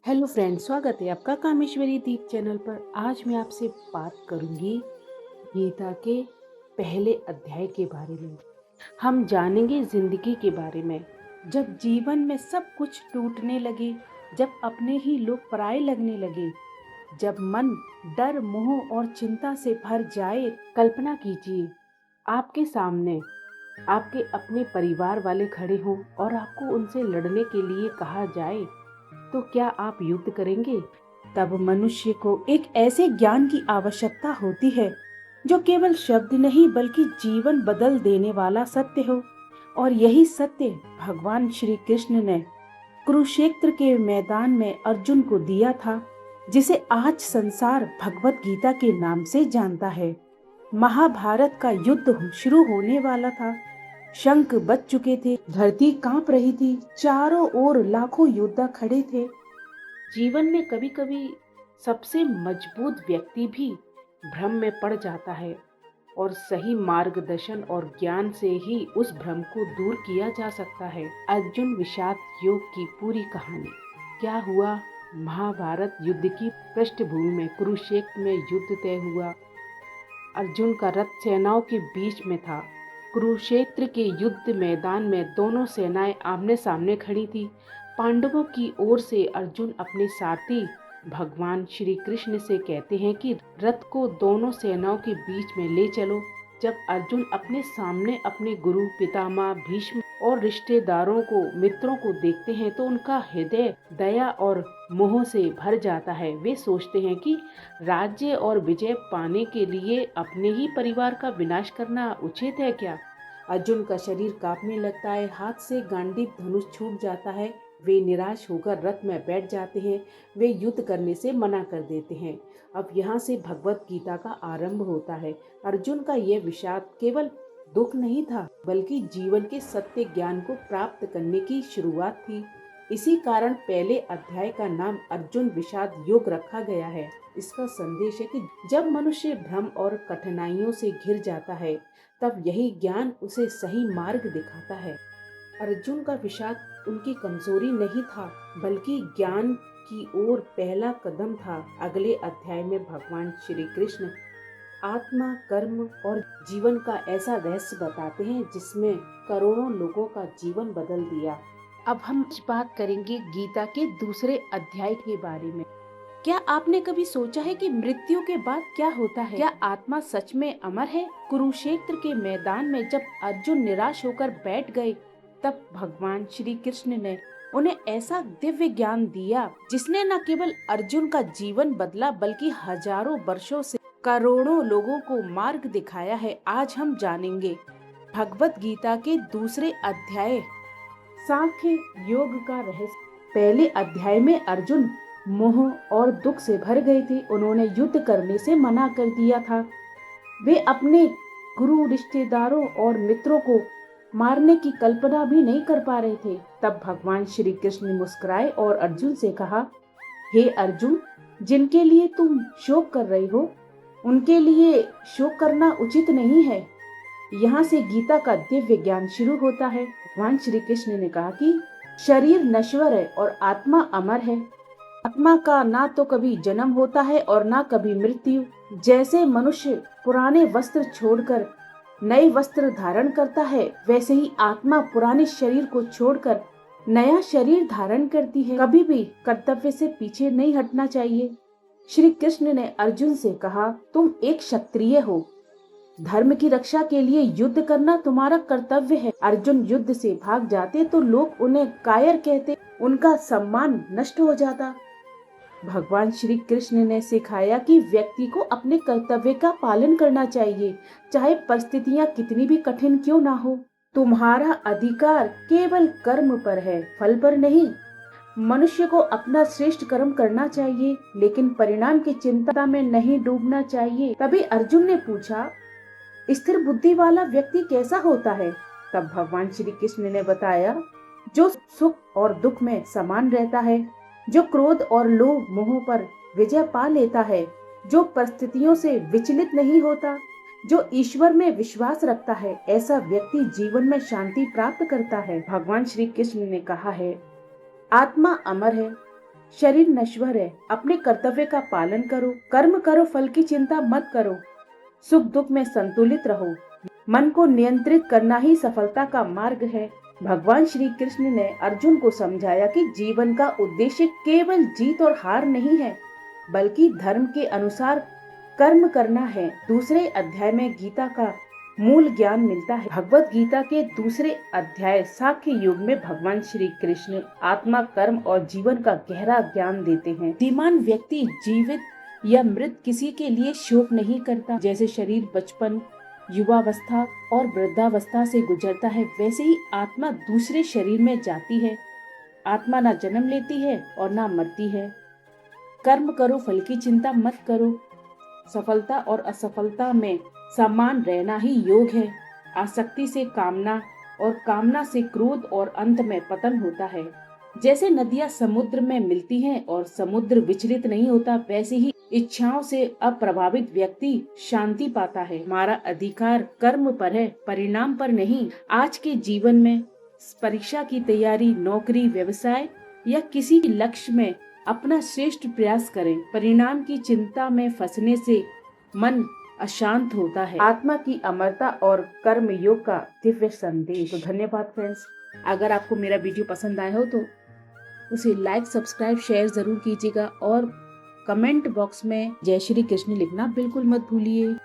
Hello friend, स्वागत है आपका कामेश्वरी दीप चैनल पर। आज मैं आपसे बात करूंगी गीता के पहले अध्याय के बारे में। हम जानेंगे जिंदगी के बारे में। जब जीवन में सब कुछ टूटने लगे, जब अपने ही लोग पराये लगने लगे, जब मन डर, मोह और चिंता से भर जाए, कल्पना कीजिए आपके सामने आपके अपने परिवार वाले खड़े हों और आपको उनसे लड़ने के लिए कहा जाए, तो क्या आप युद्ध करेंगे? तब मनुष्य को एक ऐसे ज्ञान की आवश्यकता होती है जो केवल शब्द नहीं बल्कि जीवन बदल देने वाला सत्य हो। और यही सत्य भगवान श्री कृष्ण ने कुरुक्षेत्र के मैदान में अर्जुन को दिया था, जिसे आज संसार भगवत गीता के नाम से जानता है। महाभारत का युद्ध शुरू होने वाला था। शंख बज चुके थे, धरती कांप रही थी, चारों ओर लाखों योद्धा खड़े थे। जीवन में कभी कभी सबसे मजबूत व्यक्ति भी भ्रम में पड़ जाता है, और सही मार्गदर्शन और ज्ञान से ही उस भ्रम को दूर किया जा सकता है। अर्जुन विषाद योग की पूरी कहानी। क्या हुआ? महाभारत युद्ध की पृष्ठभूमि में कुरुक्षेत्र में युद्ध तय हुआ। अर्जुन का रथ सेनाओं के बीच में था। कुरुक्षेत्र के युद्ध मैदान में दोनों सेनाएं आमने सामने खड़ी थी। पांडवों की ओर से अर्जुन अपने सारथी भगवान श्री कृष्ण से कहते हैं कि रथ को दोनों सेनाओं के बीच में ले चलो। जब अर्जुन अपने सामने अपने गुरु, पितामह भीष्म और रिश्तेदारों को, मित्रों को देखते हैं तो उनका हृदय दया और मोह से भर जाता है। वे सोचते हैं कि राज्य और विजय पाने के लिए अपने ही परिवार का विनाश करना उचित है क्या? अर्जुन का शरीर कांपने लगता है, हाथ से गांडीव धनुष छूट जाता है। वे निराश होकर रथ में बैठ जाते हैं। वे युद्ध करने से मना कर देते हैं। अब यहाँ से भगवत गीता का आरंभ होता है। अर्जुन का यह विषाद केवल दुख नहीं था, बल्कि जीवन के सत्य ज्ञान को प्राप्त करने की शुरुआत थी। इसी कारण पहले अध्याय का नाम अर्जुन विषाद योग रखा गया है। इसका संदेश है कि जब मनुष्य भ्रम और कठिनाइयों से घिर जाता है, तब यही ज्ञान उसे सही मार्ग दिखाता है। अर्जुन का विषाद उनकी कमजोरी नहीं था, बल्कि ज्ञान की ओर पहला कदम था। अगले अध्याय में भगवान श्री कृष्ण आत्मा, कर्म और जीवन का ऐसा रहस्य बताते हैं जिसमें करोड़ों लोगों का जीवन बदल दिया। अब हम बात करेंगे गीता के दूसरे अध्याय के बारे में। क्या आपने कभी सोचा है कि मृत्यु के बाद क्या होता है? क्या आत्मा सच में अमर है? कुरुक्षेत्र के मैदान में जब अर्जुन निराश होकर बैठ गए, तब भगवान श्री कृष्ण ने उन्हें ऐसा दिव्य ज्ञान दिया जिसने न केवल अर्जुन का जीवन बदला, बल्कि हजारों वर्षों से करोड़ों लोगों को मार्ग दिखाया है। आज हम जानेंगे भगवत गीता के दूसरे अध्याय सांख्य योग का रहस्य। पहले अध्याय में अर्जुन मोह और दुख से भर गए थे। उन्होंने युद्ध करने से मना कर दिया था। वे अपने गुरु, रिश्तेदारों और मित्रों को मारने की कल्पना भी नहीं कर पा रहे थे। तब भगवान श्री कृष्ण मुस्कुराए और अर्जुन से कहा, हे अर्जुन, जिनके लिए तुम शोक कर रहे हो, उनके लिए शोक करना उचित नहीं है। यहाँ से गीता का दिव्य ज्ञान शुरू होता है। भगवान श्री कृष्ण ने कहा कि शरीर नश्वर है और आत्मा अमर है। आत्मा का ना तो कभी जन्म होता है और ना कभी मृत्यु। जैसे मनुष्य पुराने वस्त्र छोड़कर नए वस्त्र धारण करता है, वैसे ही आत्मा पुराने शरीर को छोड़कर नया शरीर धारण करती है। कभी भी कर्तव्य से पीछे नहीं हटना चाहिए। श्री कृष्ण ने अर्जुन से कहा, तुम एक क्षत्रिय हो। धर्म की रक्षा के लिए युद्ध करना तुम्हारा कर्तव्य है। अर्जुन युद्ध से भाग जाते तो लोग उन्हें कायर कहते, उनका सम्मान नष्ट हो जाता। भगवान श्री कृष्ण ने सिखाया कि व्यक्ति को अपने कर्तव्य का पालन करना चाहिए, चाहे परिस्थितियां कितनी भी कठिन क्यों ना हो। तुम्हारा अधिकार केवल कर्म पर है, फल पर नहीं। मनुष्य को अपना श्रेष्ठ कर्म करना चाहिए, लेकिन परिणाम की चिंता में नहीं डूबना चाहिए। तभी अर्जुन ने पूछा, स्थिर बुद्धि वाला व्यक्ति कैसा होता है? तब भगवान श्री कृष्ण ने बताया, जो सुख और दुख में समान रहता है, जो क्रोध और लोभ मोह पर विजय पा लेता है, जो परिस्थितियों से विचलित नहीं होता, जो ईश्वर में विश्वास रखता है, ऐसा व्यक्ति जीवन में शांति प्राप्त करता है। भगवान श्री कृष्ण ने कहा है, आत्मा अमर है, शरीर नश्वर है, अपने कर्तव्य का पालन करो, कर्म करो, फल की चिंता मत करो, सुख दुख में संतुलित रहो। मन को नियंत्रित करना ही सफलता का मार्ग है। भगवान श्री कृष्ण ने अर्जुन को समझाया कि जीवन का उद्देश्य केवल जीत और हार नहीं है, बल्कि धर्म के अनुसार कर्म करना है। दूसरे अध्याय में गीता का मूल ज्ञान मिलता है। भगवत गीता के दूसरे अध्याय सांख्य युग में भगवान श्री कृष्ण आत्मा, कर्म और जीवन का गहरा ज्ञान देते हैं। बुद्धिमान व्यक्ति जीवित या मृत किसी के लिए शोक नहीं करता। जैसे शरीर बचपन, युवावस्था और वृद्धावस्था से गुजरता है, वैसे ही आत्मा दूसरे शरीर में जाती है। आत्मा ना जन्म लेती है और ना मरती है। कर्म करो, फल की चिंता मत करो। सफलता और असफलता में समान रहना ही योग है। आसक्ति से कामना और कामना से क्रोध और अंत में पतन होता है। जैसे नदियां समुद्र में मिलती हैं और समुद्र विचलित नहीं होता, वैसे ही इच्छाओं से अप्रभावित व्यक्ति शांति पाता है। हमारा अधिकार कर्म पर है, परिणाम पर नहीं। आज के जीवन में परीक्षा की तैयारी, नौकरी, व्यवसाय या किसी लक्ष्य में अपना श्रेष्ठ प्रयास करें। परिणाम की चिंता में फंसने से मन अशांत होता है। आत्मा की अमरता और कर्म योग का दिव्य संदेश। तो धन्यवाद फ्रेंड्स। अगर आपको मेरा वीडियो पसंद आया हो तो उसे लाइक, सब्सक्राइब, शेयर जरूर कीजिएगा और कमेंट बॉक्स में जय श्री कृष्ण लिखना बिल्कुल मत भूलिए।